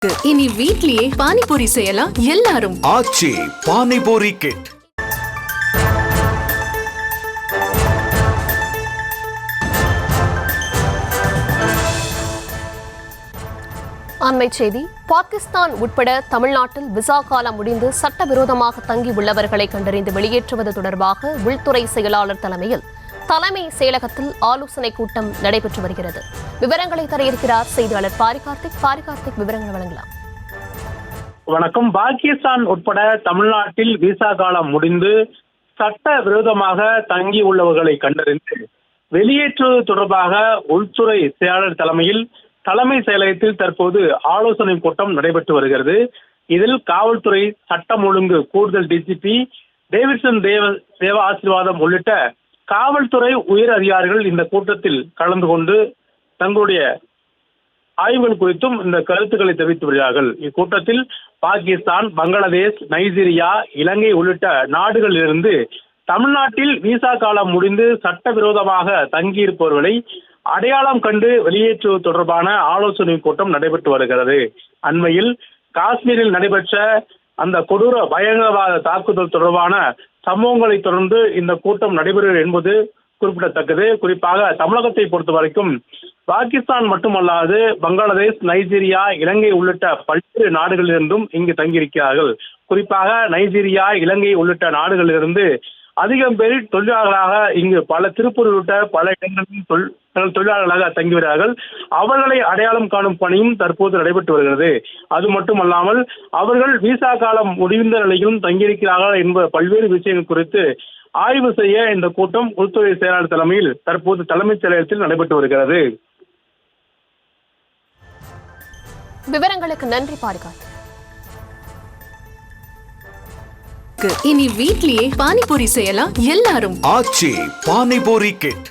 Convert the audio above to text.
இனி வீட்லயே பானிபூரி செய்யலாம் எல்லாரும். ஆச்சி பானிபூரி கிட். அண்மை செய்தி. பாகிஸ்தான் உட்பட தமிழ்நாட்டில் விசா காலம் முடிந்து சட்டவிரோதமாக தங்கி உள்ளவர்களை கண்டறிந்து வெளியேற்றுவது தொடர்பாக உள்துறை செயலாளர் தலைமையில் தலைமை செயலகத்தில் ஆலோசனை கூட்டம் நடைபெற்று வருகிறது. விவரங்களை தர இருக்கிறார் செய்தியாளர் பாரிகார்த்திக். விவரங்கள் வழங்கலாம். வணக்கம். பாகிஸ்தான் உட்பட தமிழ்நாட்டில் விசா காலம் முடிந்து சட்ட விரோதமாக தங்கி உள்ளவர்களை கண்டறிந்து வெளியேற்றுவது தொடர்பாக உள்துறை செயலாளர் தலைமையில் தலைமை செயலகத்தில் தற்போது ஆலோசனை கூட்டம் நடைபெற்று வருகிறது. இதில் காவல்துறை, சட்டம் ஒழுங்கு கூடுதல் டிஜிபி டேவிட்சன் தேவ ஆசீர்வாதம் உள்ளிட்ட காவல்துறை உயர் அதிகாரிகள் இந்த கூட்டத்தில் கலந்து கொண்டு தங்களுடைய ஆய்வுகள் குறித்தும் இந்த கருத்துக்களை தெரிவித்து வருகிறார்கள். இக்கூட்டத்தில் பாகிஸ்தான், பங்களாதேஷ், நைஜீரியா, இலங்கை உள்ளிட்ட நாடுகளிலிருந்து தமிழ்நாட்டில் விசா காலம் முடிந்து சட்டவிரோதமாக தங்கியிருப்பவர்களை அடையாளம் கண்டு வெளியேற்றுவது தொடர்பான ஆலோசனை கூட்டம் நடைபெற்று வருகிறது. அண்மையில் காஷ்மீரில் நடைபெற்ற அந்த கொடூர பயங்கரவாத தாக்குதல் தொடர்பான சம்பவங்களை தொடர்ந்து இந்த கூட்டம் நடைபெறுகிறது என்பது குறிப்பிடத்தக்கது. குறிப்பாக தமிழகத்தை பொறுத்த வரைக்கும் பாகிஸ்தான் மட்டுமல்லாது பங்களாதேஷ், நைஜீரியா, இலங்கை உள்ளிட்ட பல்வேறு நாடுகளிலிருந்தும் இங்கு தங்கியிருக்கிறார்கள். குறிப்பாக நைஜீரியா, இலங்கை உள்ளிட்ட நாடுகளிலிருந்து அதிகம் பேர் தொழிலாளர்களாக இங்கு திருப்பூர் உள்ளிட்ட பல இடங்களில் தொழிலாளர்களாக தங்கிவிடுகிறார்கள். அவர்களை அடையாளம் காணும் பணியும் தற்போது நடைபெற்று வருகிறது. அது மட்டுமல்லாமல் அவர்கள் விசா காலம் முடிந்த நிலையிலும் தங்கியிருக்கிறார்கள் என்ப பல்வேறு விஷயங்கள் குறித்து ஆய்வு செய்ய இந்த கூட்டம் உள்துறை செயலாளர் தலைமையில் தற்போது தலைமைச் செயலகத்தில் நடைபெற்று வருகிறது. விவரங்களுக்கு நன்றி பாரிகார்த்திக். இனி வீட்லயே பானிபூரி செய்யலாம் எல்லாரும். ஆச்சி பானிபூரி கிட்.